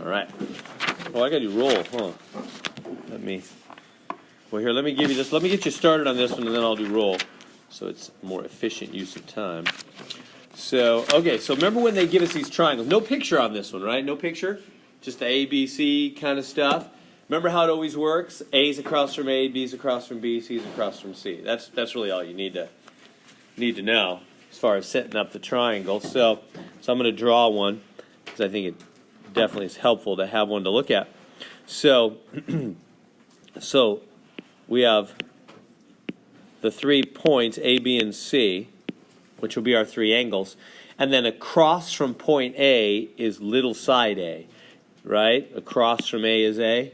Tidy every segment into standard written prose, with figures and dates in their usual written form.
All right. Oh, I got to roll, huh? Let me give you this. Let me get you started on this one, and then I'll do roll, so it's more efficient use of time. So, okay, so remember when they give us these triangles. No picture on this one, right? No picture? Just the A, B, C kind of stuff. Remember how it always works? A is across from A, B is across from B, C is across from C. That's really all you need to know as far as setting up the triangle. So I'm going to draw one because I think it definitely is helpful to have one to look at. So, so we have the 3 points A, B, and C, which will be our three angles. And then across from point A is little side A, right? Across from A is A,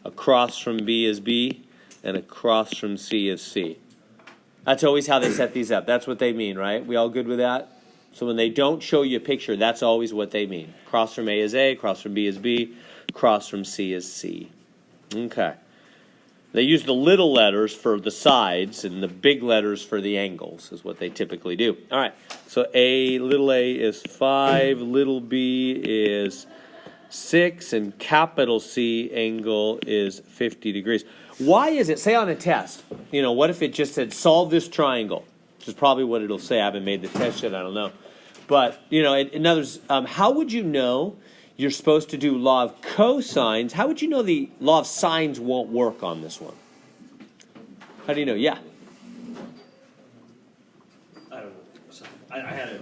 across from B is B, and across from C is C. That's always how they set these up. That's what they mean, right? We all good with that? So when they don't show you a picture, that's always what they mean. Across from A is A, across from B is B, across from C is C. Okay. They use the little letters for the sides and the big letters for the angles is what they typically do. All right, so little a is 5, little b is 6, and capital C angle is 50 degrees. Why is it, say on a test, what if it just said solve this triangle, which is probably what it'll say. I haven't made the test yet, I don't know. But, in other words, how would you know you're supposed to do law of cosines? How would you know the law of sines won't work on this one? How do you know? Yeah. I don't know. I had it.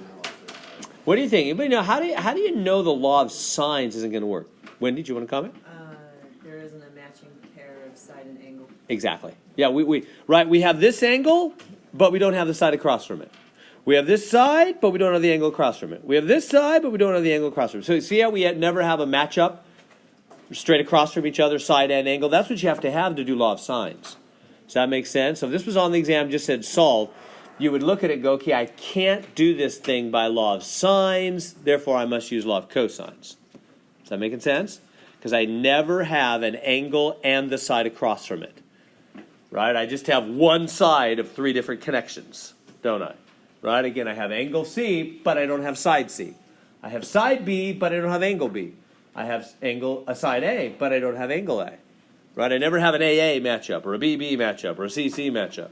What do you think? Anybody know? How do you know the law of sines isn't going to work? Wendy, do you want to comment? There isn't a matching pair of side and angle. Exactly. Yeah, we have this angle, but we don't have the side across from it. We have this side, but we don't have the angle across from it. We have this side, but we don't have the angle across from it. So see how we never have a matchup straight across from each other, side and angle? That's what you have to do law of sines. Does that make sense? So if this was on the exam, just said solve, you would look at it and go, okay, I can't do this thing by law of sines, therefore I must use law of cosines. Is that making sense? Because I never have an angle and the side across from it. Right? I just have one side of three different connections, don't I? Right? Again, I have angle C, but I don't have side C. I have side B, but I don't have angle B. I have side A, but I don't have angle A. Right? I never have an AA matchup or a BB matchup or a CC matchup.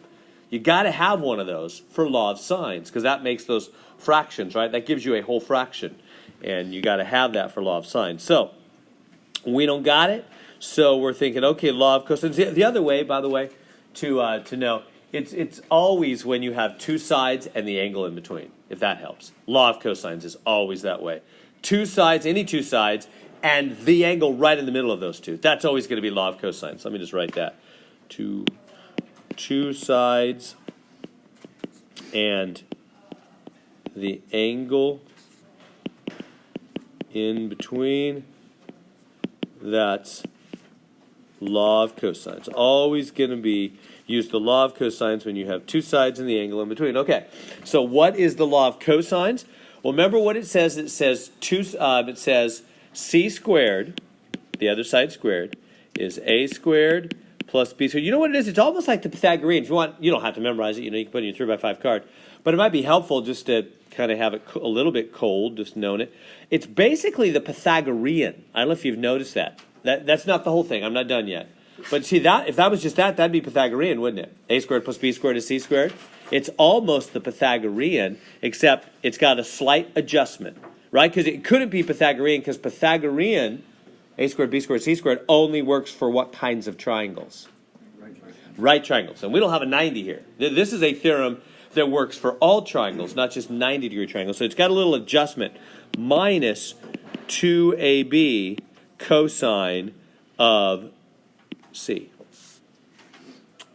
You got to have one of those for law of sines because that makes those fractions, right? That gives you a whole fraction, and you got to have that for law of sines. So we don't got it, so we're thinking, okay, law of cosines. The other way, by the way, to know. It's always when you have two sides and the angle in between, if that helps. Law of cosines is always that way. Two sides, any two sides, and the angle right in the middle of those two. That's always going to be law of cosines. Let me just write that. Two sides and the angle in between. That's law of cosines. Always going to be use the law of cosines when you have two sides and the angle in between. Okay, so what is the law of cosines? Well, remember what it says. It says it says c squared, the other side squared, is a squared plus b squared. You know what it is? It's almost like the Pythagorean. If you want, you don't have to memorize it. You can put it in your 3x5 card. But it might be helpful just to kind of have it a little bit cold, just knowing it. It's basically the Pythagorean. I don't know if you've noticed that. That's not the whole thing. I'm not done yet. But see, if that was just that'd be Pythagorean, wouldn't it? A squared plus b squared is c squared. It's almost the Pythagorean, except it's got a slight adjustment, right? Because it couldn't be Pythagorean, because Pythagorean, a squared, b squared, c squared, only works for what kinds of triangles? Right triangles. And we don't have a 90 here. This is a theorem that works for all triangles, not just 90-degree triangles. So it's got a little adjustment. Minus 2ab cosine of C.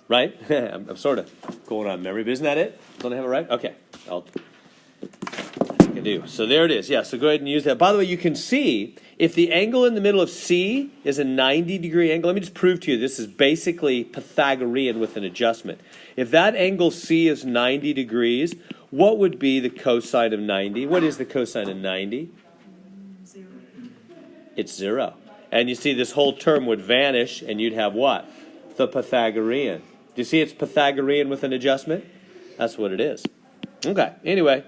Right? I'm sort of going on memory, but isn't that it? Don't I have it right? Okay. I think I do. So there it is. Yeah, so go ahead and use that. By the way, you can see if the angle in the middle of C is a 90-degree angle, let me just prove to you this is basically Pythagorean with an adjustment. If that angle C is 90 degrees, what would be the cosine of 90? What is the cosine of 90? 0. It's 0. And you see this whole term would vanish, and you'd have what? The Pythagorean. Do you see it's Pythagorean with an adjustment? That's what it is. Okay, anyway,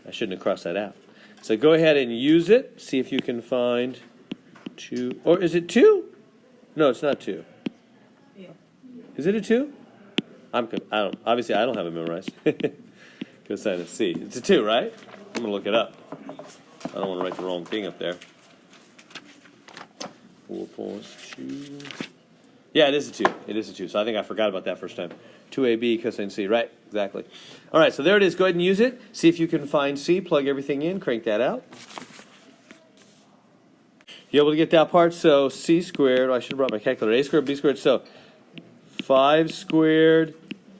I shouldn't have crossed that out. So go ahead and use it. See if you can find 2, or is it 2? No, it's not 2. Yeah. Is it a 2? Obviously I don't have it memorized. Cosine of C. It's a 2, right? I'm gonna look it up. I don't want to write the wrong thing up there. 4.2. Yeah, it is a 2. It is a 2. So I think I forgot about that first time. 2ab cosine C. Right, exactly. All right, so there it is. Go ahead and use it. See if you can find C. Plug everything in. Crank that out. You able to get that part? So C squared. Oh, I should have brought my calculator. A squared, B squared. So 5 squared,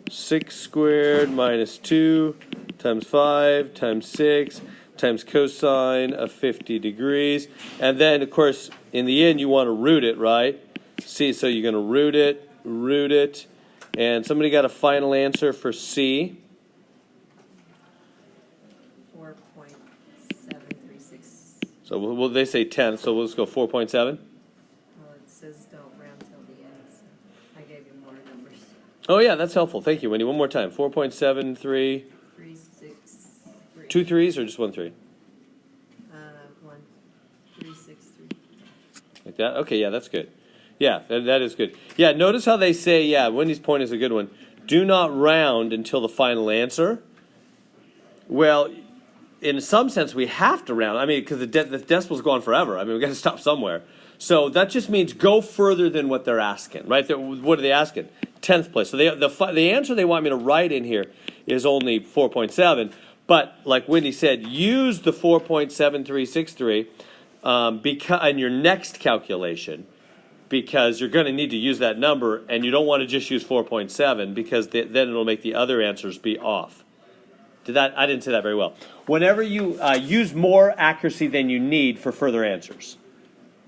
6 squared minus 2 times 5 times 6 times cosine of 50 degrees. And then, of course, in the end, you want to root it, right? See, so you're going to root it. And somebody got a final answer for C? 4.736. So will they say 10? So we'll just go 4.7? Well, it says don't round till the end, so I gave you more numbers. Oh, yeah, that's helpful. Thank you, Wendy. One more time. 4.73. 363. 2 3s or just 1 3? 363. Like that? Okay, yeah, that's good. Yeah, that is good. Yeah, notice how they say, yeah, Wendy's point is a good one. Do not round until the final answer. Well, in some sense, we have to round. I mean, because the decimals go on forever. I mean, we've got to stop somewhere. So that just means go further than what they're asking, right? What are they asking? 10th place. So the answer they want me to write in here is only 4.7. But like Wendy said, use the 4.7363 in your next calculation, because you're going to need to use that number, and you don't want to just use 4.7 because then it'll make the other answers be off. I didn't say that very well. Whenever you use more accuracy than you need for further answers.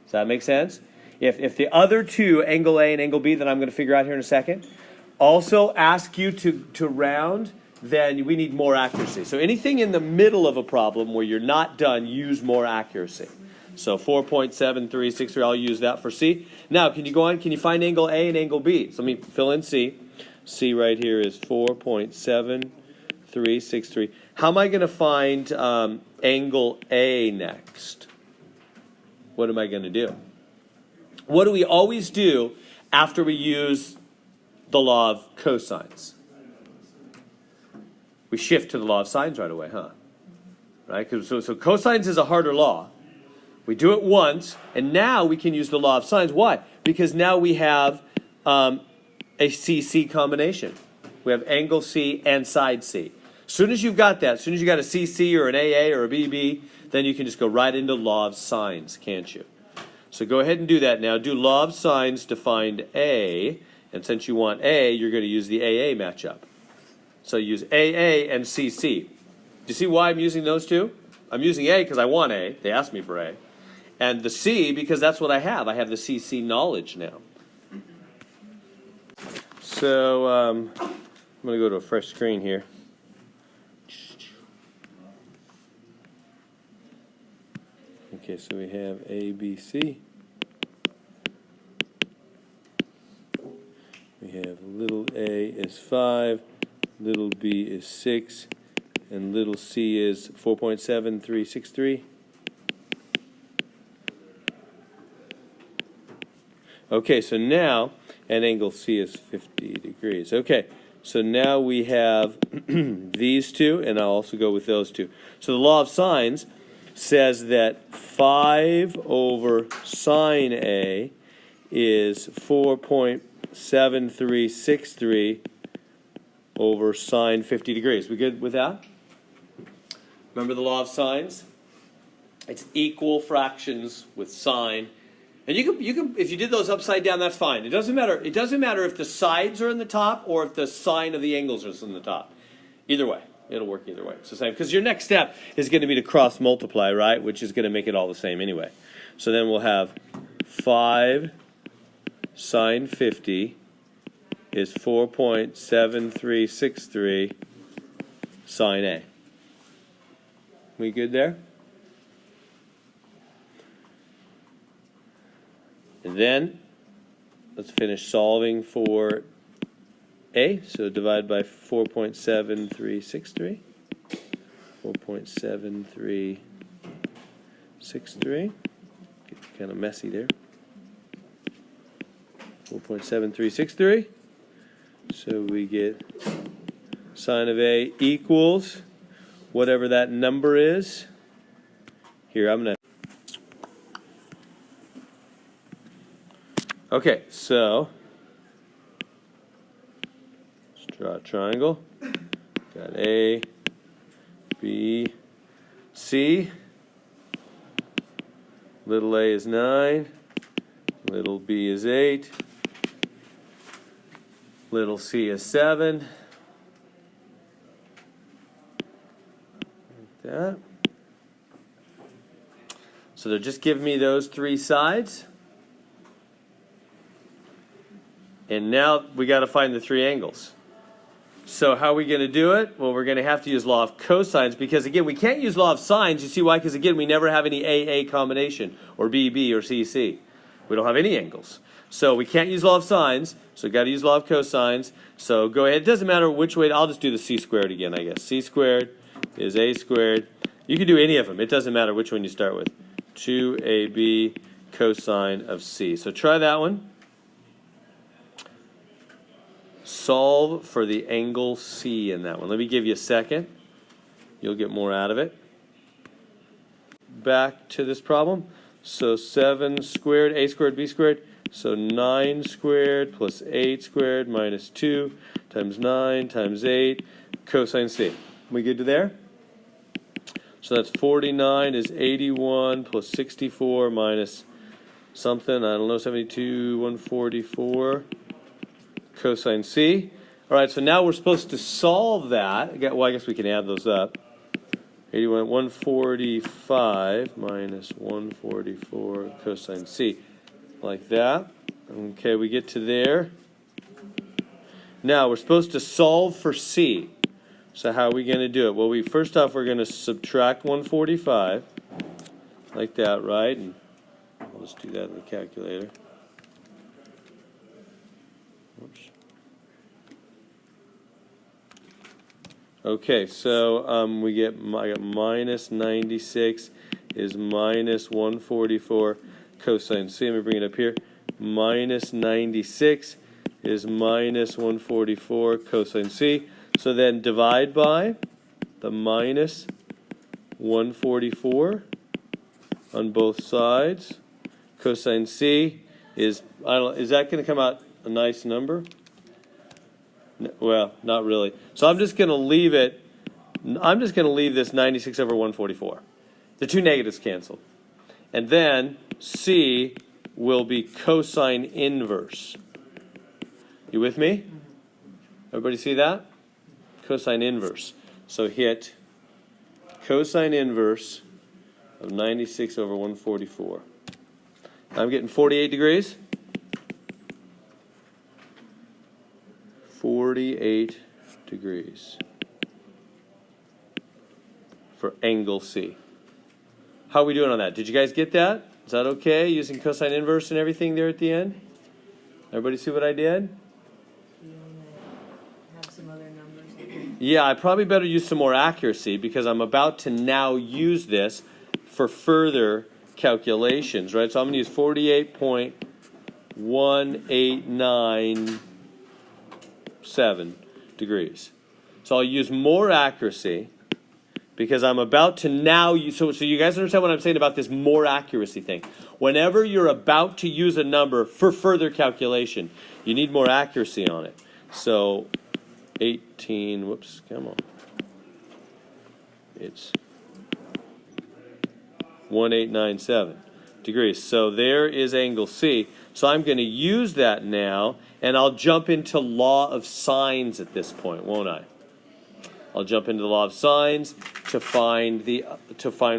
Does that make sense? If the other two, angle A and angle B, that I'm going to figure out here in a second, also ask you to round, then we need more accuracy. So anything in the middle of a problem where you're not done, use more accuracy. So 4.7363, I'll use that for C. Now, can you go on? Can you find angle A and angle B? So let me fill in C. C right here is 4.7363. How am I going to find angle A next? What am I going to do? What do we always do after we use the law of cosines? We shift to the law of sines right away, huh? Right? So cosines is a harder law. We do it once, and now we can use the law of sines. Why? Because now we have a CC combination. We have angle C and side C. As soon as you've got that, as soon as you got a CC or an AA or a BB, then you can just go right into law of sines, can't you? So go ahead and do that now. Do law of sines to find A, and since you want A, you're going to use the AA matchup. So use AA and CC. Do you see why I'm using those two? I'm using A because I want A. They asked me for A. And the C because that's what I have. I have the CC knowledge now. So I'm going to go to a fresh screen here. Okay, so we have A, B, C. We have little a is 5, little b is 6, and little c is 4.7363. Okay, so now, and angle C is 50 degrees. Okay, so now we have these two, and I'll also go with those two. So the law of sines says that 5 over sine A is 4.7363 over sine 50 degrees. We good with that? Remember the law of sines? It's equal fractions with sine. And you can if you did those upside down, that's fine. It doesn't matter. It doesn't matter if the sides are in the top or if the sine of the angles is in the top. Either way, it'll work either way. It's the same because your next step is going to be to cross multiply, right? Which is going to make it all the same anyway. So then we'll have 5 sine 50 is 4.7363 sine A. We good there? And then, let's finish solving for A. So divide by 4.7363. 4.7363. Get kind of messy there. 4.7363. So we get sine of A equals whatever that number is. Here, I'm going to... Okay, so let's draw a triangle. Got A, B, C. Little a is 9. Little b is 8. Little c is 7. Like that. So they're just giving me those three sides. And now we got to find the three angles. So how are we going to do it? Well, we're going to have to use law of cosines because, again, we can't use law of sines. You see why? Because, again, we never have any AA combination or BB or CC. We don't have any angles. So we can't use law of sines, so we've got to use law of cosines. So go ahead. It doesn't matter which way. I'll just do the c squared again, I guess. C squared is a squared. You can do any of them. It doesn't matter which one you start with. 2ab cosine of c. So try that one. Solve for the angle C in that one. Let me give you a second. You'll get more out of it. Back to this problem. So 7 squared, a squared, b squared. So 9 squared plus 8 squared minus 2 times 9 times 8 cosine C. We good to there? So that's 49 is 81 plus 64 minus something, I don't know, 72, 144. Cosine C. All right, so now we're supposed to solve that. Well, I guess we can add those up. 81, 145 minus 144 cosine C. Like that. Okay, we get to there. Now, we're supposed to solve for C. So how are we going to do it? Well, first off, we're going to subtract 145. Like that, right? And I'll just do that in the calculator. Oops. Okay, so we get I got minus 96 is minus 144 cosine C. Let me bring it up here. Minus 96 is minus 144 cosine C. So then divide by the minus 144 on both sides. Cosine C is, is that going to come out a nice number? Well, not really. So I'm just going to leave it. I'm just going to leave this 96 over 144. The two negatives canceled. And then C will be cosine inverse. You with me? Everybody see that? Cosine inverse. So hit cosine inverse of 96 over 144. I'm getting 48 degrees. 48 degrees for angle C. How are we doing on that? Did you guys get that? Is that okay? Using cosine inverse and everything there at the end? Everybody see what I did? You want to have some other numbers? Yeah, I probably better use some more accuracy because I'm about to now use this for further calculations, right? So I'm going to use 48.1897 degrees. So I'll use more accuracy because I'm about to now use, so you guys understand what I'm saying about this more accuracy thing. Whenever you're about to use a number for further calculation, you need more accuracy on it. So 18, whoops, come on. It's 1897 degrees. So there is angle C. So I'm going to use that now, and I'll jump into law of sines at this point, won't I? I'll jump into the law of sines to find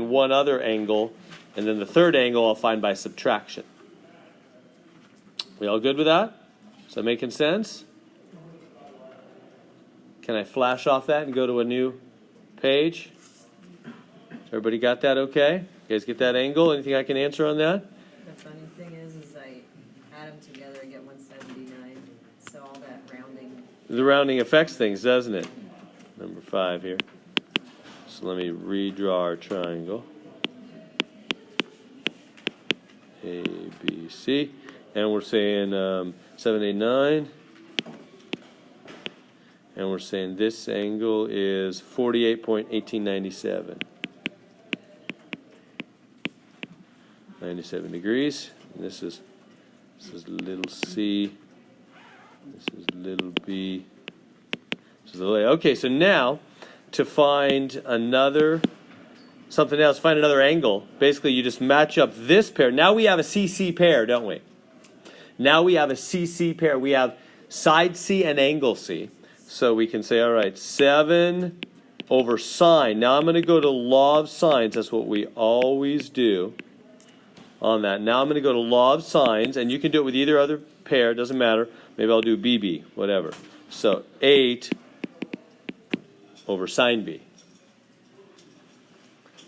one other angle, and then the third angle I'll find by subtraction. We all good with that? Is that making sense? Can I flash off that and go to a new page? Everybody got that okay? You guys get that angle? Anything I can answer on that? The funny thing is I add them together, I get 179. So all that rounding. The rounding affects things, doesn't it? Number 5 here. So let me redraw our triangle. A, B, C. And we're saying 7, 8, 9. And we're saying this angle is 48.1897. 97 degrees. And this is little c. This is little b. This is little a. Okay, so now to find something else, find another angle. Basically, you just match up this pair. Now we have a CC pair, don't we? Now we have a CC pair. We have side C and angle C. So we can say, all right, 7 over sine. Now I'm going to go to law of sines. That's what we always do on that. Now I'm going to go to law of sines, and you can do it with either other pair. It doesn't matter. Maybe I'll do BB, whatever. So 8 over sine B.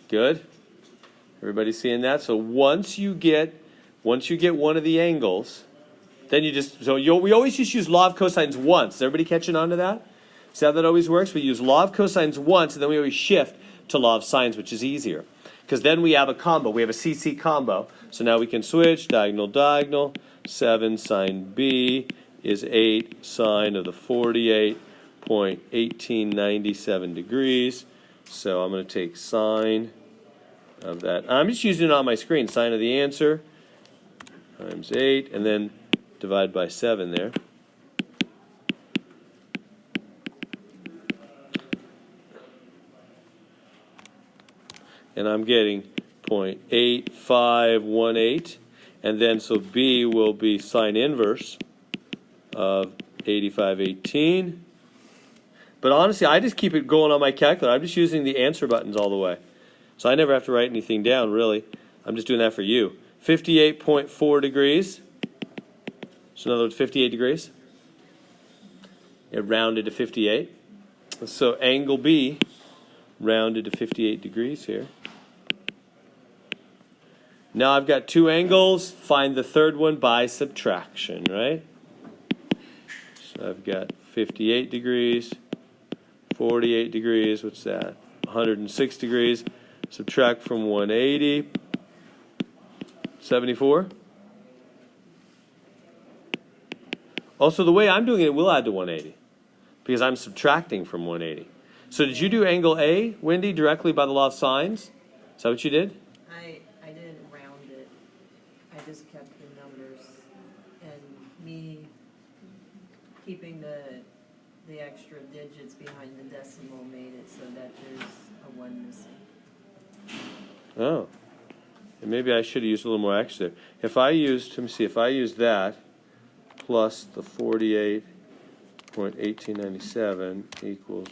Good? Everybody seeing that? So once you get one of the angles, then we always just use law of cosines once. Is everybody catching on to that? See how that always works? We use law of cosines once, and then we always shift to law of sines, which is easier. Because then we have a combo. We have a CC combo. So now we can switch, diagonal, diagonal. 7 sine B is 8 sine of the 48.1897 degrees. So I'm going to take sine of that. I'm just using it on my screen. Sine of the answer times 8, and then divide by 7 there. And I'm getting 0.8518. And then so B will be sine inverse of 8518. But honestly, I just keep it going on my calculator. I'm just using the answer buttons all the way. So I never have to write anything down, really. I'm just doing that for you. 58.4 degrees. So in other words, 58 degrees. It rounded to 58. So angle B rounded to 58 degrees here. Now I've got two angles. Find the third one by subtraction, right? So I've got 58 degrees, 48 degrees. What's that? 106 degrees. Subtract from 180. 74. Also, the way I'm doing it will add to 180 because I'm subtracting from 180. So did you do angle A, Wendy, directly by the law of sines? Is that what you did? I didn't round it. I just kept the numbers. And me keeping the extra digits behind the decimal made it so that there's a 1 missing. Oh. And maybe I should have used a little more extra there. If I used, let me see, if I used that plus the 48.1897 equals,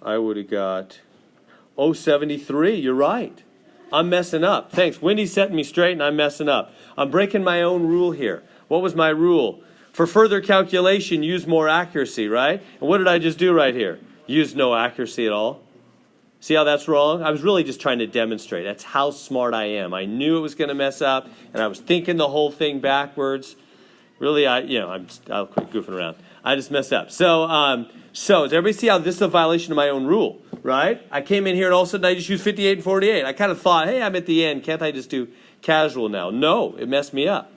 I would have got, 73. You're right. I'm messing up. Thanks. Wendy's setting me straight and I'm messing up. I'm breaking my own rule here. What was my rule? For further calculation, use more accuracy, right? And what did I just do right here? Use no accuracy at all. See how that's wrong? I was really just trying to demonstrate. That's how smart I am. I knew it was going to mess up, and I was thinking the whole thing backwards. Really, I'll quit goofing around. I just messed up. So does everybody see how this is a violation of my own rule, right? I came in here, and all of a sudden I just used 58 and 48. I kind of thought, hey, I'm at the end. Can't I just do casual now? No, it messed me up.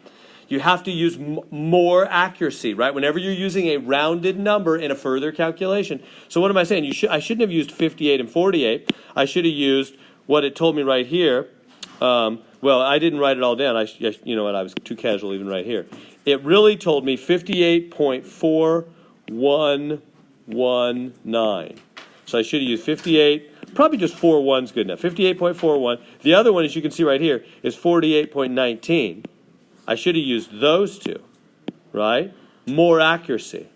You have to use more accuracy, right? Whenever you're using a rounded number in a further calculation. So what am I saying? I shouldn't have used 58 and 48. I should have used what it told me right here. Well, I didn't write it all down. You know what? I was too casual even right here. It really told me 58.4119. So I should have used 58. Probably just 41 is good enough. 58.41. The other one, as you can see right here, is 48.19. I should have used those two, right? More accuracy.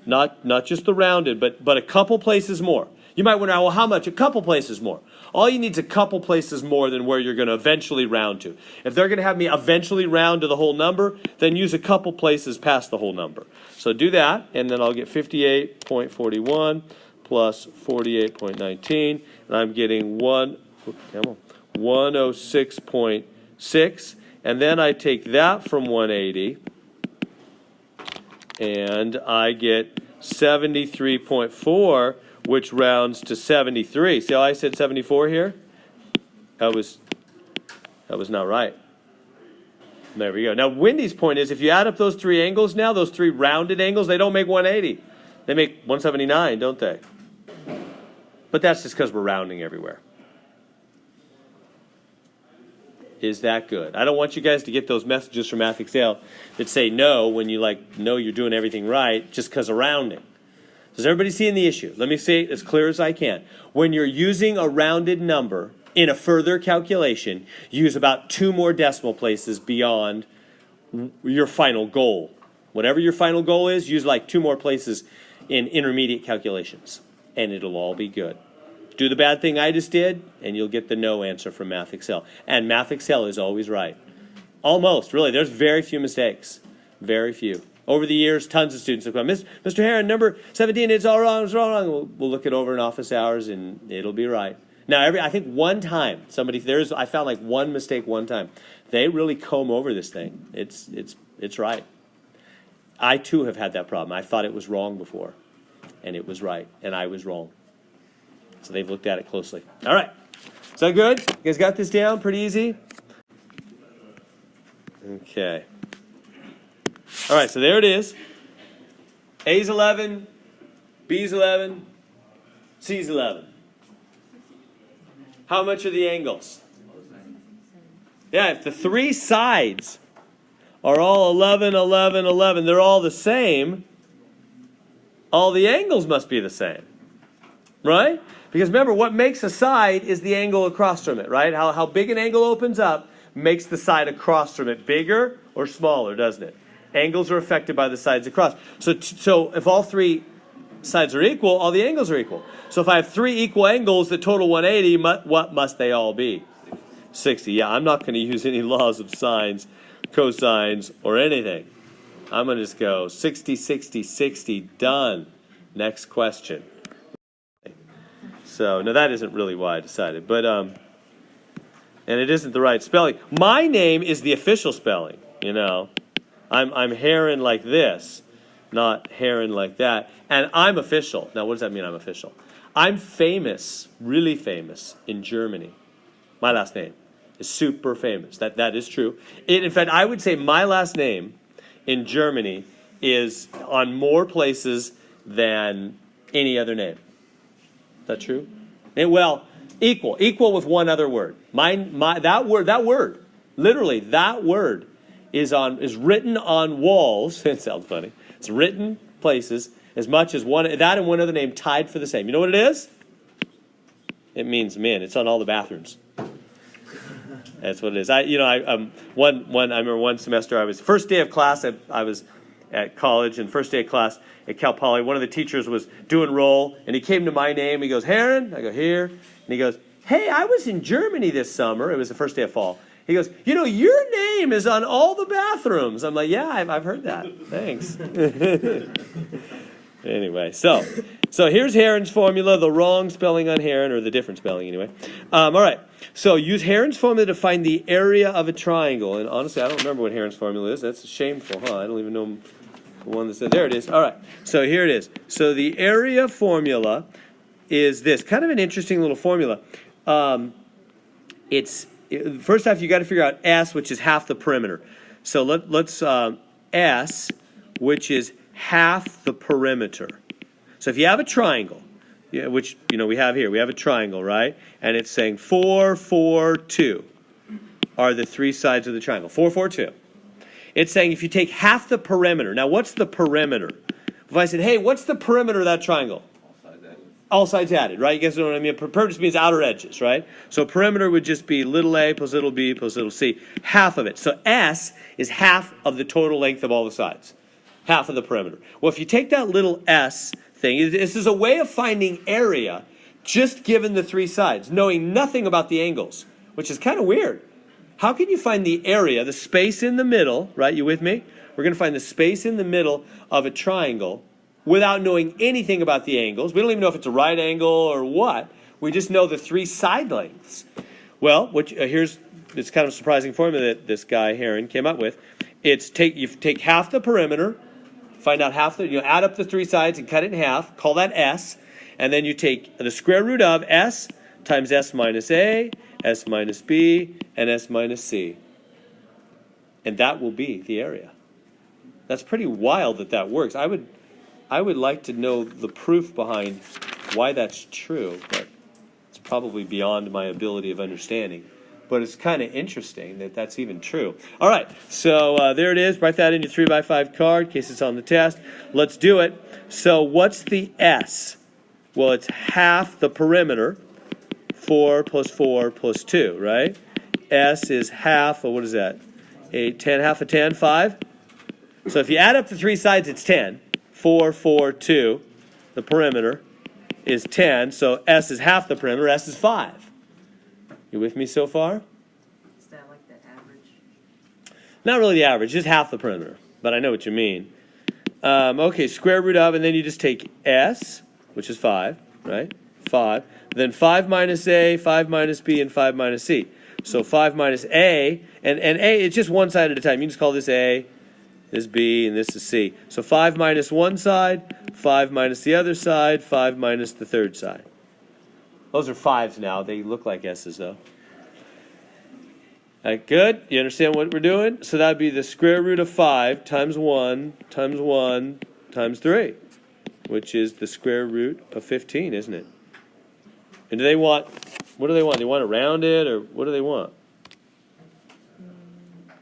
Not just the rounded, but a couple places more. You might wonder, well, how much? A couple places more. All you need is a couple places more than where you're going to eventually round to. If they're going to have me eventually round to the whole number, then use a couple places past the whole number. So do that, and then I'll get 58.41 plus 48.19, and I'm getting 106.6. And then I take that from 180, and I get 73.4, which rounds to 73. See how I said 74 here? That was not right. There we go. Now, Wendy's point is if you add up those three angles now, those three rounded angles, they don't make 180. They make 179, don't they? But that's just because we're rounding everywhere. Is that good? I don't want you guys to get those messages from Math Excel that say no when you know you're doing everything right just because of rounding. Does everybody see the issue? Let me say it as clear as I can. When you're using a rounded number in a further calculation, use about 2 more decimal places beyond your final goal. Whatever your final goal is, use like 2 more places in intermediate calculations, and it'll all be good. Do the bad thing I just did, and you'll get the no answer from Math Excel. And Math Excel is always right. Almost, really. There's very few mistakes. Very few. Over the years, tons of students have come, Mr. Heron, number 17, it's all wrong, it's all wrong. We'll look it over in office hours, and it'll be right. Now, I think one time, I found like one mistake one time. They really comb over this thing. It's right. I, too, have had that problem. I thought it was wrong before, and it was right, and I was wrong. So they've looked at it closely. All right. Is that good? You guys got this down? Pretty easy? Okay. All right, so there it is. A's 11, B's 11, C's 11. How much are the angles? Yeah, if the 3 sides are all 11, 11, 11, they're all the same, all the angles must be the same. Right? Because remember, what makes a side is the angle across from it, right? How big an angle opens up makes the side across from it bigger or smaller, doesn't it? Angles are affected by the sides across. So if all 3 sides are equal, all the angles are equal. So if I have 3 equal angles that total 180, what must they all be? 60. Yeah, I'm not going to use any laws of sines, cosines, or anything. I'm going to just go 60, 60, 60, done. Next question. So, now that isn't really why I decided, but, and it isn't the right spelling. My name is the official spelling, you know. I'm Heron like this, not Heron like that. And I'm official. Now, what does that mean, I'm official? I'm famous, really famous, in Germany. My last name is super famous. That is true. In fact, I would say my last name in Germany is on more places than any other name. Is that true? Well, equal with one other word. That word, literally that word is written on walls. It sounds funny. It's written places as much as that and one other name tied for the same. You know what it is? It means men. It's on all the bathrooms. That's what it is. I remember one semester first day of class. I was at college, and first day of class at Cal Poly, one of the teachers was doing roll, and he came to my name. He goes, Heron? I go, here. And he goes, hey, I was in Germany this summer. It was the first day of fall. He goes, you know, your name is on all the bathrooms. I'm like, yeah, I've heard that. Thanks. Anyway, so here's Heron's formula, the wrong spelling on Heron, or the different spelling anyway. All right, so use Heron's formula to find the area of a triangle. And honestly, I don't remember what Heron's formula is. That's shameful, huh? I don't even know the one that said, there it is. All right, so here it is. So the area formula is this, kind of an interesting little formula. First off, you got to figure out S, which is half the perimeter. So let's S, which is half the perimeter. So if you have a triangle, which we have here, we have a triangle, right? And it's saying 4, 4, 2 are the 3 sides of the triangle. 4, 4, 2. It's saying if you take half the perimeter. Now, what's the perimeter? If I said, hey, what's the perimeter of that triangle? All sides added, right? You guys know what I mean? Perimeter just means outer edges, right? So perimeter would just be little a plus little b plus little c, half of it. So S is half of the total length of all the sides, half of the perimeter. Well, if you take that little S thing, this is a way of finding area just given the 3 sides, knowing nothing about the angles, which is kind of weird. How can you find the area, the space in the middle, right? You with me? We're going to find the space in the middle of a triangle without knowing anything about the angles. We don't even know if it's a right angle or what. We just know the 3 side lengths. Well, here's this kind of surprising formula that this guy Heron came up with. It's you take half the perimeter, find out add up the 3 sides and cut it in half. Call that S, and then you take the square root of S times S minus A, S minus B, and S minus C. and that will be the area. That's pretty wild that works. I would like to know the proof behind why that's true, but it's probably beyond my ability of understanding. But it's kind of interesting that that's even true. All right, so there it is. Write that in your 3x5 card in case it's on the test. Let's do it. So what's the S? Well, it's half the perimeter. 4 plus 4 plus 2, right? S is half of, what is that? 8, 10, half of 10, 5. So if you add up the three sides, it's 10. 4, 4, 2. The perimeter is 10. So S is half the perimeter. S is 5. You with me so far? Is that like the average? Not really the average, just half the perimeter. But I know what you mean. Okay, square root of, and then you just take S, which is 5, right? 5. Then 5 minus A, 5 minus B, and 5 minus C. So 5 minus A, and A, it's just one side at a time. You can just call this A, this B, and this is C. So 5 minus one side, 5 minus the other side, 5 minus the third side. Those are 5s now. They look like S's, though. All right, good? You understand what we're doing? So that would be the square root of 5 times 1 times 1 times 3, which is the square root of 15, isn't it? And do they want, what do they want? They want to round it, or what do they want?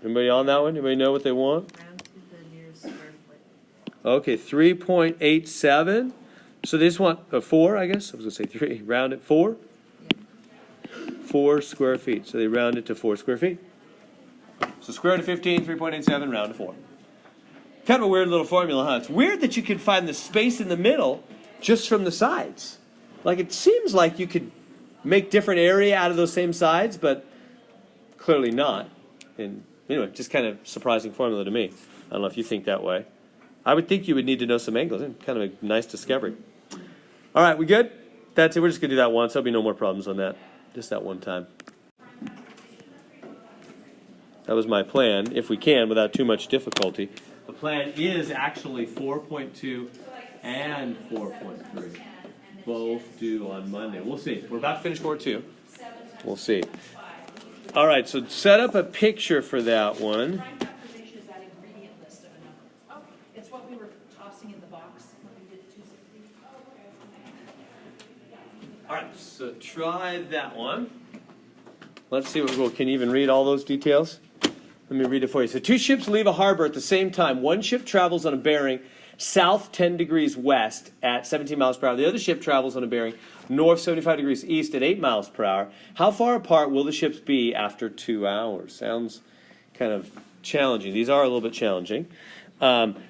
Anybody on that one? Anybody know what they want? Round to the nearest square foot. Okay, 3.87. So they just want 4, I guess. I was going to say 3. Round it 4? Yeah. 4 square feet. So they round it to 4 square feet. So square root of 15, 3.87, round to 4. Kind of a weird little formula, huh? It's weird that you can find the space in the middle just from the sides. Like, it seems like you could make different area out of those same sides, but clearly not. And anyway, just kind of surprising formula to me. I don't know if you think that way. I would think you would need to know some angles. Kind of a nice discovery. All right, we good? That's it. We're just going to do that once. There'll be no more problems on that. Just that one time. That was my plan, if we can, without too much difficulty. The plan is actually 4.2 and 4.3. Both due on Monday. We'll see. We're about to finish 4.2. We'll see. All right, so set up a picture for that one. Is that ingredient list of a number? Oh, it's what we were tossing in the box when we did 260. All right, so try that one. Let's see what can you even read all those details? Let me read it for you. So 2 ships leave a harbor at the same time. One ship travels on a bearing south 10 degrees west at 17 miles per hour. The other ship travels on a bearing north 75 degrees east at 8 miles per hour. How far apart will the ships be after 2 hours? Sounds kind of challenging. These are a little bit challenging.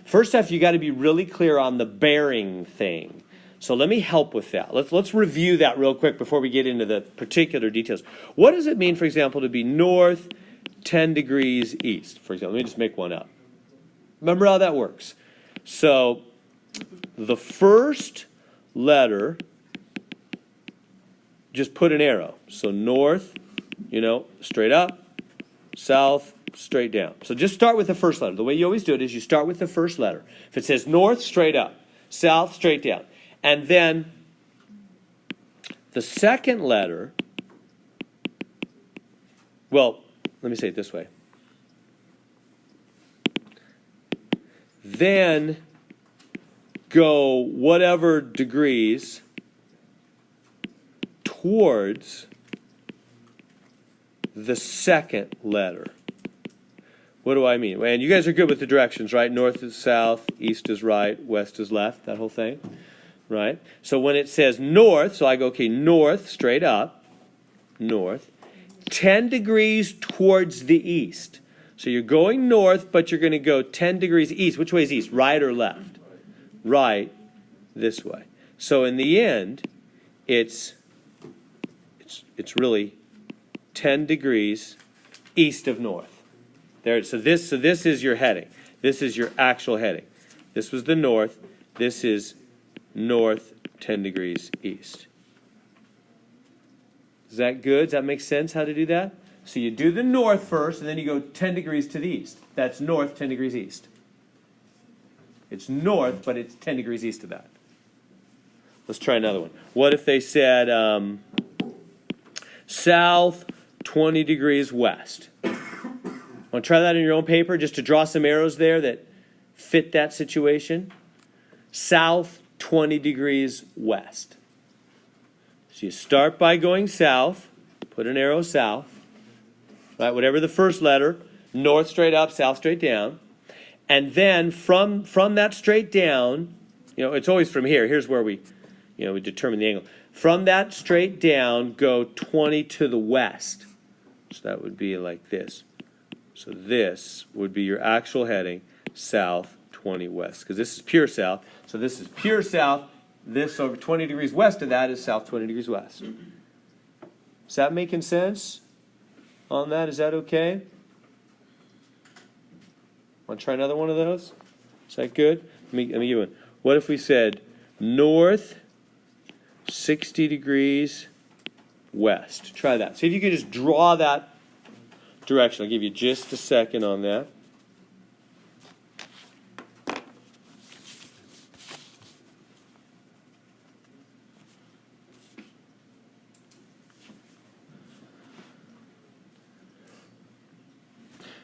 First off, you got to be really clear on the bearing thing. So let me help with that. Let's review that real quick before we get into the particular details. What does it mean, for example, to be north 10 degrees east? For example, let me just make one up. Remember how that works. So the first letter, just put an arrow. So north, straight up, south, straight down. So just start with the first letter. The way you always do it is you start with the first letter. If it says north, straight up, south, straight down. And then the second letter, well, let me say it this way. Then go whatever degrees towards the second letter. What do I mean? And you guys are good with the directions, right? North is south, east is right, west is left, that whole thing, right? So when it says north, so I go, okay, north, straight up, north, 10 degrees towards the east. So you're going north, but you're going to go 10 degrees east. Which way is east? Right or left? Right, this way. So in the end, it's really 10 degrees east of north. There. So this is your heading. This is your actual heading. This was the north. This is north 10 degrees east. Is that good? Does that make sense how to do that? So you do the north first, and then you go 10 degrees to the east. That's north 10 degrees east. It's north, but it's 10 degrees east of that. Let's try another one. What if they said south 20 degrees west? Why Want to try that in your own paper just to draw some arrows there that fit that situation? South 20 degrees west. So you start by going south, put an arrow south, right? Whatever the first letter, north straight up, south straight down. And then from that straight down, it's always from here. Here's where we determine the angle. From that straight down, go 20 to the west. So that would be like this. So this would be your actual heading, south 20 west, because this is pure south. So this is pure south. This over 20 degrees west of that is south 20 degrees west. Is that making sense on that? Is that okay? Want to try another one of those? Is that good? Let me give you one. What if we said north 60 degrees west? Try that. See if you can just draw that direction. I'll give you just a second on that.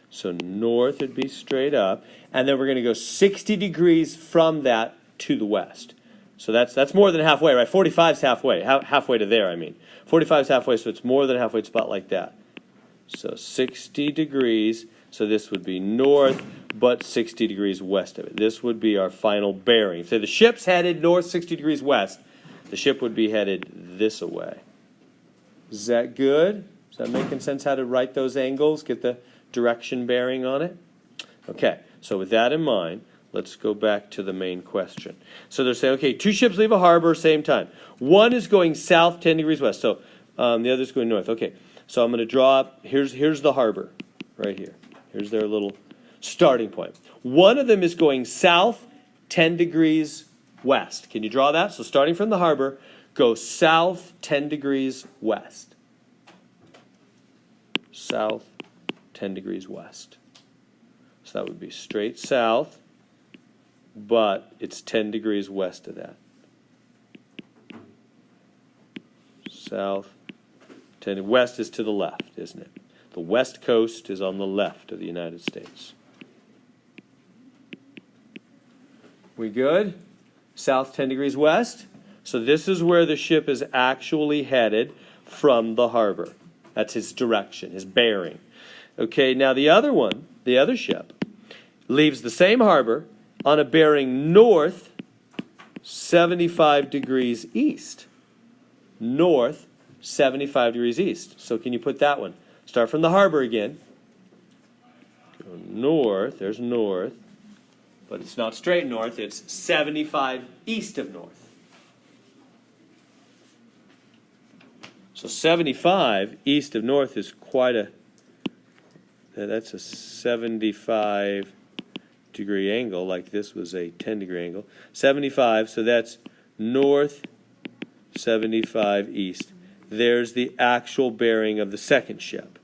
So north would be straight up, and then we're going to go 60 degrees from that to the west. So that's more than halfway, right? 45 is halfway, halfway to there, I mean. 45 is halfway, so it's more than halfway. It's about like that. So 60 degrees, so this would be north, but 60 degrees west of it. This would be our final bearing. So the ship's headed north 60 degrees west. The ship would be headed this way. Is that good? Is that making sense how to write those angles, get the direction bearing on it? Okay, so with that in mind, let's go back to the main question. So they're saying, okay, two ships leave a harbor same time. One is going south 10 degrees west, so the other's going north. Okay, so I'm going to draw up, here's the harbor, right here. Here's their little starting point. One of them is going south 10 degrees west. Can you draw that? So starting from the harbor, go south 10 degrees west. South 10 degrees west. So that would be straight south, but it's 10 degrees west of that. South 10. West is to the left, isn't it? The west coast is on the left of the United States. We good? South 10 degrees west. So this is where the ship is actually headed from the harbor. That's his direction, his bearing. Okay, now the other one, the other ship, leaves the same harbor on a bearing north 75 degrees east. North 75 degrees east. So can you put that one? Start from the harbor again. Go north, there's north. But it's not straight north, it's 75 east of north. So 75 east of north is quite a, that's a 75 degree angle, like this was a 10 degree angle. 75, so that's north 75 east. There's the actual bearing of the second ship.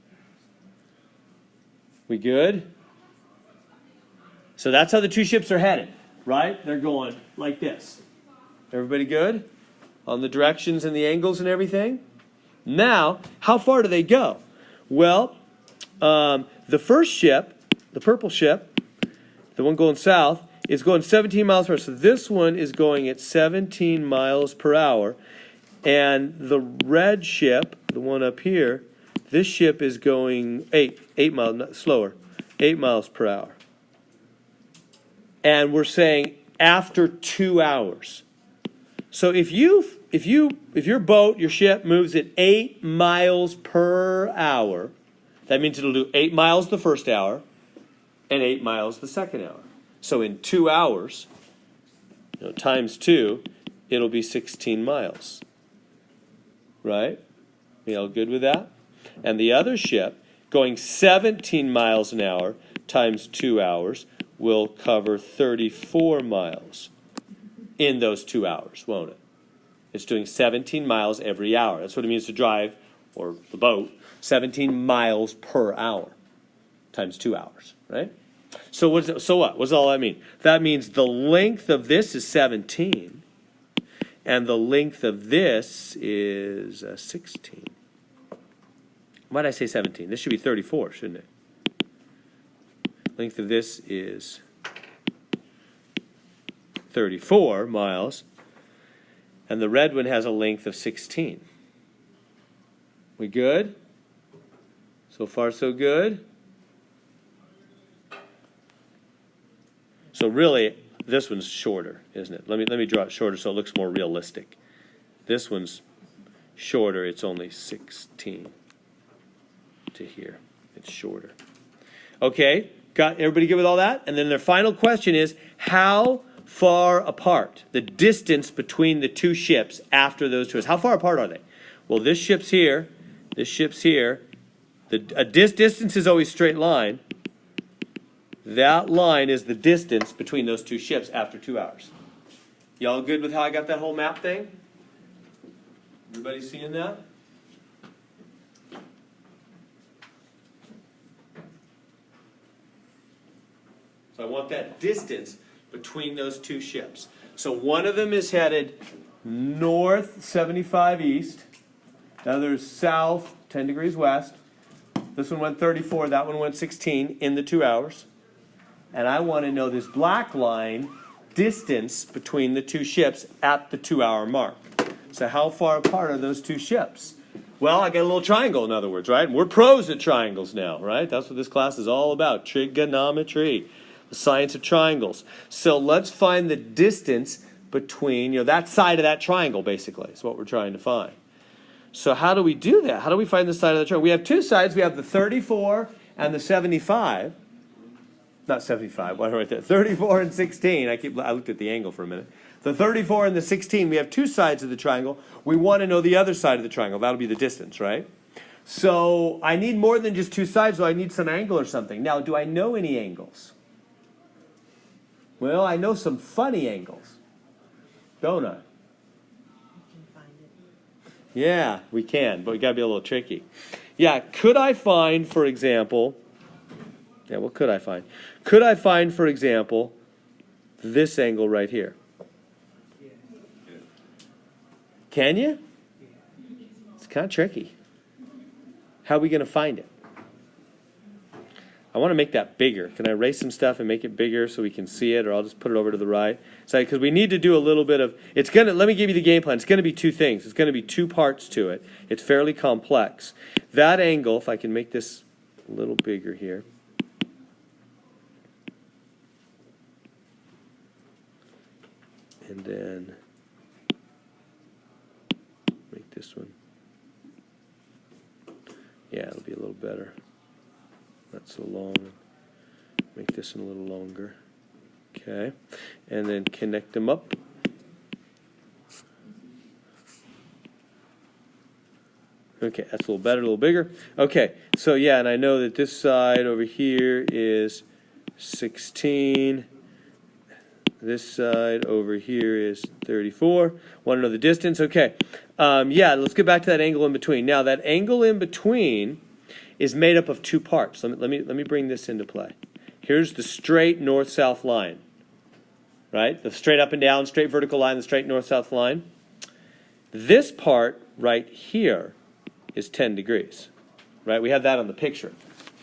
We good? So that's how the two ships are headed, right? They're going like this. Everybody good? On the directions and the angles and everything? Now, how far do they go? Well, the first ship, the purple ship, the one going south, is going 17 miles per hour. So this one is going at 17 miles per hour. And the red ship, the one up here, this ship is going 8 miles, slower, 8 miles per hour. And we're saying after 2 hours. So if your boat, your ship moves at 8 miles per hour, that means it'll do 8 miles the first hour and 8 miles the second hour. So in 2 hours, times 2, it'll be 16 miles. Right? You all good with that? And the other ship, going 17 miles an hour times 2 hours, will cover 34 miles in those 2 hours, won't it? It's doing 17 miles every hour. That's what it means to drive, or the boat, 17 miles per hour times 2 hours, right? So what? What does all that mean? That means the length of this is 17, and the length of this is 16. Why did I say 17? This should be 34, shouldn't it? length of this is 34 miles, and the red one has a length of 16. We good? So far, so good? So really, this one's shorter, isn't it? Let me draw it shorter so it looks more realistic. This one's shorter. It's only 16 to here. It's shorter. Okay, got everybody good with all that? And then their final question is, how far apart? The distance between the two ships after those two. How far apart are they? Well, this ship's here. This ship's here. Distance is always straight line. That line is the distance between those two ships after 2 hours. Y'all good with how I got that whole map thing? Everybody seeing that? So I want that distance between those two ships. So one of them is headed north 75 east. The other is south 10 degrees west. This one went 34, that one went 16 in the 2 hours. And I want to know this black line distance between the two ships at the 2 hour mark. So how far apart are those two ships? Well, I got a little triangle, in other words, right? And we're pros at triangles now, right? That's what this class is all about, trigonometry, the science of triangles. So let's find the distance between, that side of that triangle, basically, is what we're trying to find. So how do we do that? How do we find the side of the triangle? We have two sides. We have the 34 and the 75. Not 75, why right there? 34 and 16. I looked at the angle for a minute. The 34 and the 16, we have two sides of the triangle. We want to know the other side of the triangle. That'll be the distance, right? So I need more than just two sides, so I need some angle or something. Now, do I know any angles? Well, I know some funny angles, don't I? You can find it. Yeah, we can, but we got to be a little tricky. Yeah, could I find, for example, what could I find? Could I find, for example, this angle right here? Can you? It's kind of tricky. How are we going to find it? I want to make that bigger. Can I erase some stuff and make it bigger so we can see it, or I'll just put it over to the right? So, because we need to do a little bit of, let me give you the game plan. It's going to be two things. It's going to be two parts to it. It's fairly complex. That angle, if I can make this a little bigger here. And then make this one. Yeah, it'll be a little better. Not so long. Make this one a little longer. Okay. And then connect them up. Okay, that's a little better, a little bigger. Okay, so yeah, and I know that this side over here is 16. This side over here is 34. Want to know the distance? Okay. Yeah, let's get back to that angle in between. Now, that angle in between is made up of two parts. Let me bring this into play. Here's the straight north-south line, right? The straight up and down, straight vertical line, the straight north-south line. This part right here is 10 degrees, right? We have that on the picture.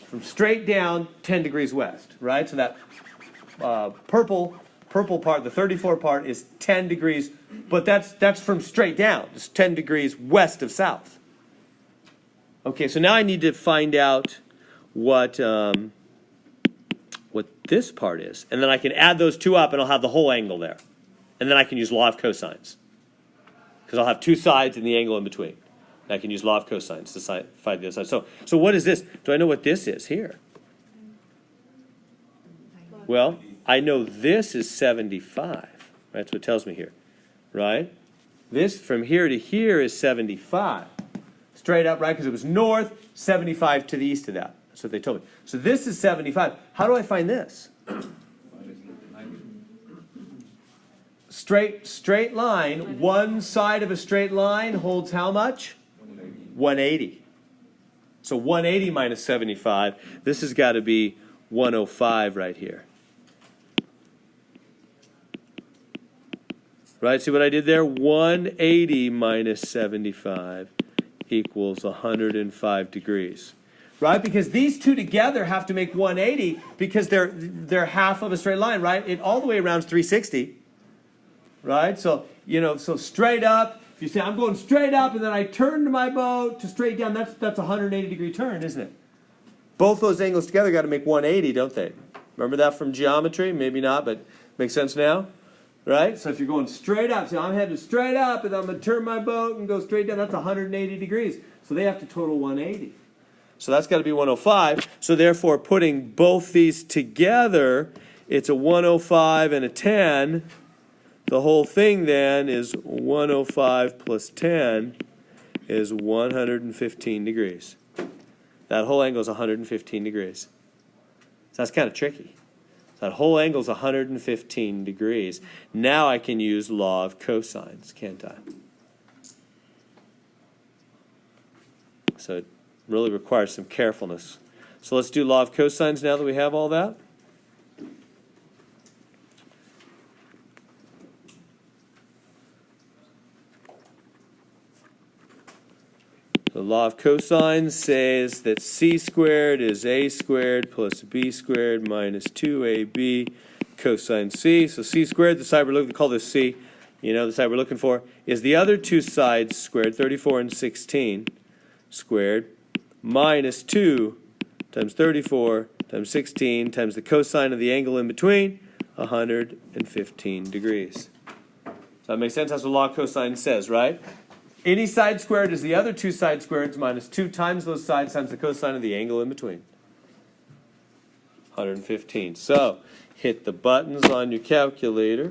From straight down, 10 degrees west, right? So that purple part, the 34 part, is 10 degrees, but that's from straight down. It's 10 degrees west of south. Okay, so now I need to find out what this part is, and then I can add those two up, and I'll have the whole angle there, and then I can use law of cosines, because I'll have two sides and the angle in between. And I can use law of cosines to find the other side. So what is this? Do I know what this is here? Well, I know this is 75. Right? That's what it tells me here, right? This from here to here is 75. Straight up, right? Because it was north, 75 to the east of that. That's what they told me. So this is 75. How do I find this? Straight line. One side of a straight line holds how much? 180. So 180 minus 75. This has got to be 105 right here. Right, see what I did there? 180 minus 75 equals 105 degrees. right? Because these two together have to make 180 because they're half of a straight line, right? It all the way around is 360, right? So, so straight up, if you say, I'm going straight up, and then I turn to my boat to straight down, that's a 180-degree turn, isn't it? Both those angles together got to make 180, don't they? Remember that from geometry? Maybe not, but makes sense now? Right? So if you're going straight up, so I'm headed straight up, and I'm going to turn my boat and go straight down, that's 180 degrees. So they have to total 180. So that's got to be 105. So therefore, putting both these together, it's a 105 and a 10. The whole thing then is 105 plus 10 is 115 degrees. That whole angle is 115 degrees. So that's kind of tricky. That whole angle is 115 degrees. Now I can use law of cosines, can't I? So it really requires some carefulness. So let's do law of cosines now that we have all that. The law of cosines says that c squared is a squared plus b squared minus 2ab cosine c. So c squared, the side we're looking, call this c, the side we're looking for, is the other two sides squared, 34 and 16 squared, minus 2 times 34 times 16 times the cosine of the angle in between, 115 degrees. Does that make sense? That's what law of cosine says, right? Any side squared is the other two side squareds minus 2 times those sides times the cosine of the angle in between. 115. So, hit the buttons on your calculator.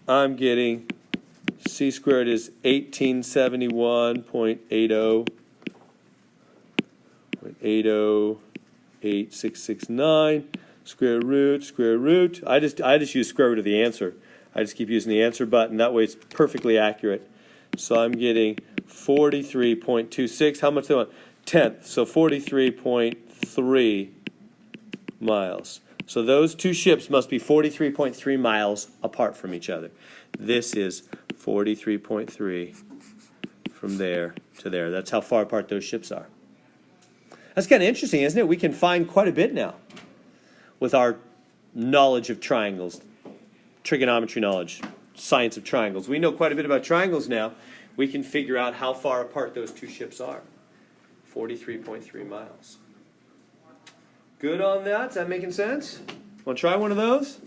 I'm getting c squared is 1871.80. 808,669, square root. I just use square root of the answer. I just keep using the answer button. That way it's perfectly accurate. So I'm getting 43.26. How much do I want? 10th. So 43.3 miles. So those two ships must be 43.3 miles apart from each other. This is 43.3 from there to there. That's how far apart those ships are. That's kind of interesting, isn't it? We can find quite a bit now with our knowledge of triangles, trigonometry knowledge, science of triangles. We know quite a bit about triangles now. We can figure out how far apart those two ships are. 43.3 miles. Good on that? Is that making sense? Want to try one of those?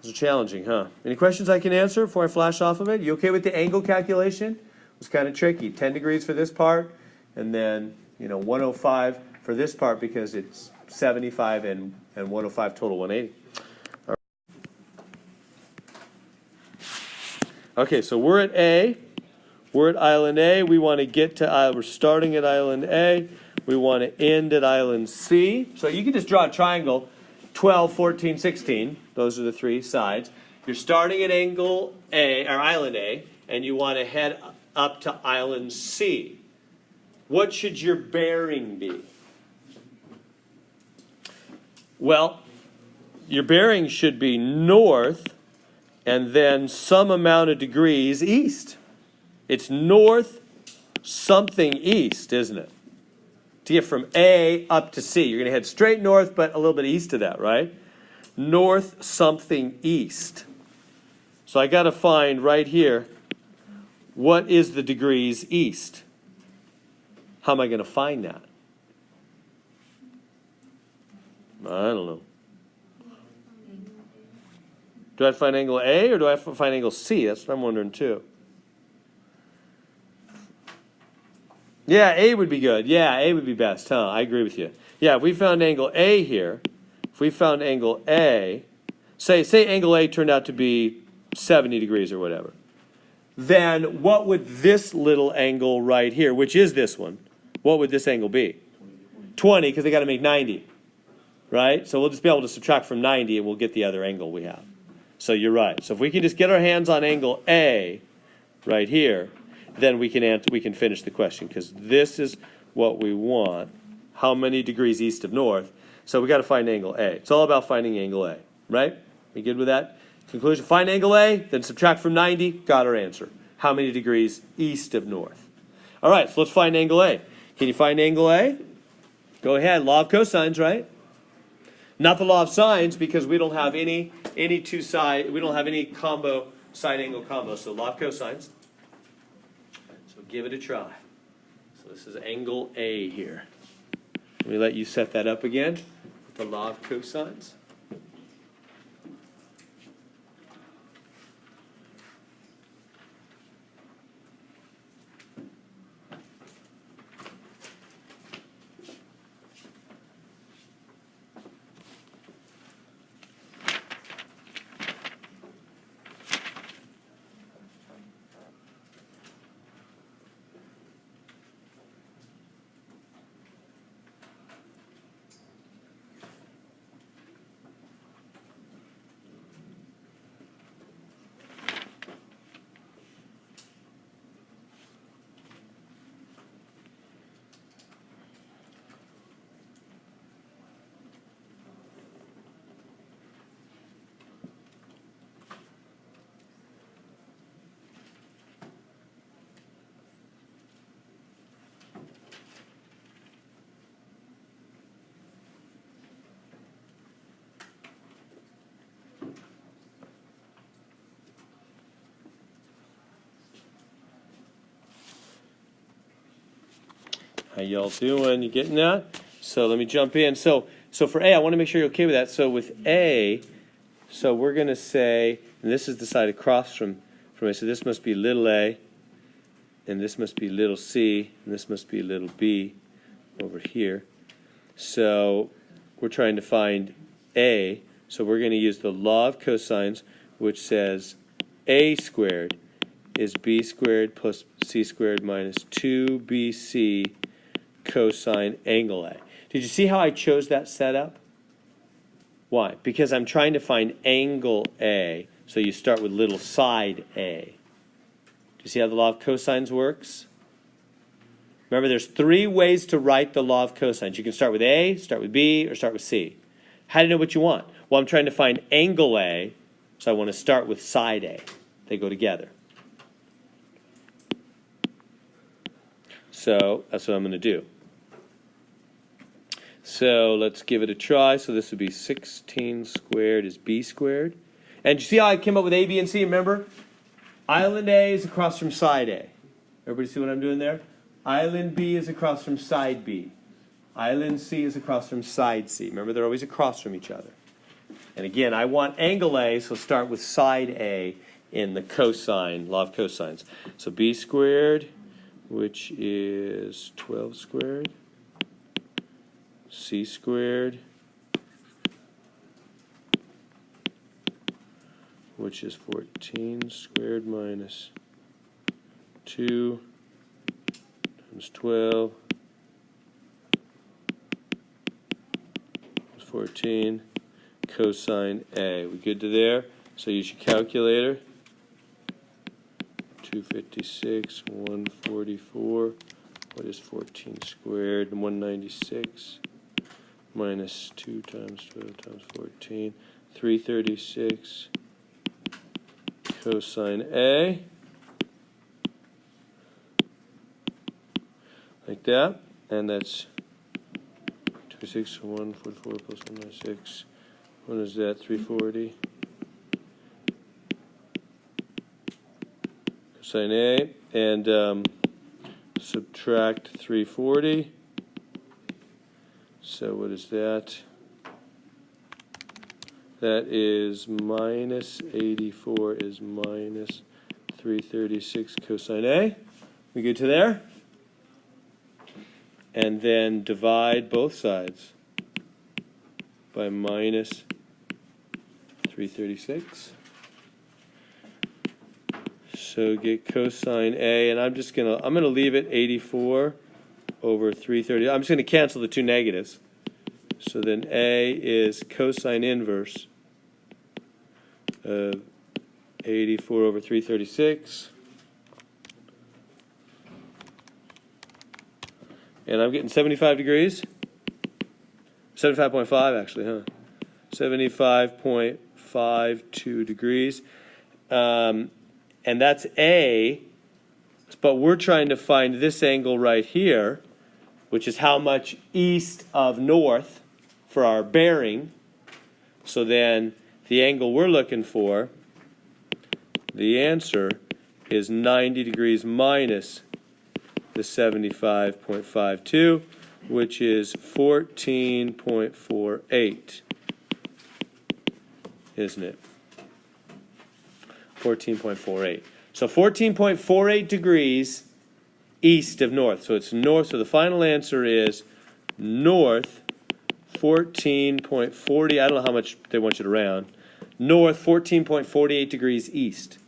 Those are challenging, huh? Any questions I can answer before I flash off of it? You okay with the angle calculation? It was kind of tricky. 10 degrees for this part, and then 105 for this part because it's 75 and 105 total 180. All right. Okay, so we're at A. We're at island A. We want to get to we're starting at island A. We want to end at island C. So you can just draw a triangle, 12, 14, 16. Those are the three sides. You're starting at angle A, or island A, and you want to head up to island C. What should your bearing be? Well, your bearing should be north and then some amount of degrees east. It's north something east, isn't it? To get from A up to C. You're going to head straight north, but a little bit east of that, right? North something east. So I got to find right here, what is the degrees east? How am I going to find that? I don't know. Do I have to find angle A or do I have to find angle C? That's what I'm wondering too. Yeah, A would be good. Yeah, A would be best, huh? I agree with you. Yeah, if we found angle A here, if we found angle A, say angle A turned out to be 70 degrees or whatever, then what would this little angle right here, which is this one, what would this angle be? 20, because they got to make 90, right? So we'll just be able to subtract from 90 and we'll get the other angle we have. So you're right. So if we can just get our hands on angle A right here, then we can finish the question, because this is what we want. How many degrees east of north? So we got to find angle A. It's all about finding angle A, right? You good with that? Conclusion, find angle A, then subtract from 90, got our answer. How many degrees east of north? All right, so let's find angle A. Can you find angle A? Go ahead, law of cosines, right? Not the law of sines, because we don't have any two side, we don't have any combo, side angle combo, so law of cosines. So give it a try. So this is angle A here. Let me let you set that up again with the law of cosines. How y'all doing? You getting that? So let me jump in. So for A, I want to make sure you're okay with that. So with A, so we're going to say, and this is the side across from A, so this must be little a, and this must be little c, and this must be little b over here. So we're trying to find A, so we're going to use the law of cosines, which says A squared is B squared plus C squared minus 2BC cosine angle A. Did you see how I chose that setup? Why? Because I'm trying to find angle A, so you start with little side A. Do you see how the law of cosines works? Remember, there's 3 ways to write the law of cosines. You can start with A, start with B, or start with C. How do you know what you want? Well, I'm trying to find angle A, so I want to start with side A. They go together. So that's what I'm going to do. So let's give it a try. So this would be 16 squared is B squared. And you see how I came up with A, B, and C? Remember? Island A is across from side A. Everybody see what I'm doing there? Island B is across from side B. Island C is across from side C. Remember, they're always across from each other. And again, I want angle A, so start with side A in the cosine, law of cosines. So B squared, which is 12 squared, C squared, which is 14 squared minus 2 times 12 is 14 cosine A. We good to there? So use your calculator. 256, 144. What is 14 squared? 196 minus 2 times 12 times 14. 336 cosine A. Like that. And that's 256, 144 plus 196. What is that? 340. Cosine A. And subtract 340. So what is that? That is minus 84 is minus 336 cosine A. We good to there? And then divide both sides by minus 336. So get cosine A, and I'm gonna leave it 84 over 330. I'm just gonna cancel the 2 negatives. So then A is cosine inverse of 84 over 336. And I'm getting 75 degrees. 75.5 actually, huh? 75.52 degrees. And that's A, but we're trying to find this angle right here, which is how much east of north for our bearing. So then the angle we're looking for, the answer is 90 degrees minus the 75.52, which is 14.48, isn't it? 14.48. So 14.48 degrees east of north. So it's north. So the final answer is north 14.40. I don't know how much they want you to round. North 14.48 degrees east.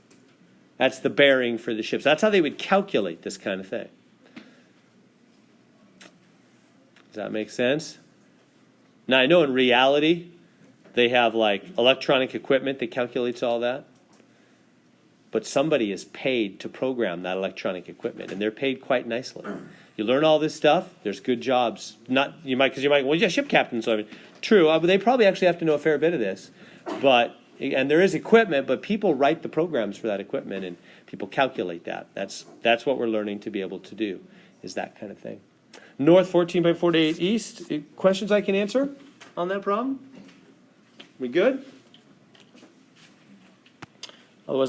That's the bearing for the ships. That's how they would calculate this kind of thing. Does that make sense? Now, I know in reality, they have like electronic equipment that calculates all that. But somebody is paid to program that electronic equipment, and they're paid quite nicely. You learn all this stuff, there's good jobs. Not you might, well, yeah, ship captain, so I mean, true, but they probably actually have to know a fair bit of this. But and there is equipment, but people write the programs for that equipment, and people calculate that. That's what we're learning to be able to do, is that kind of thing. North 14.48 east. Questions I can answer on that problem? We good?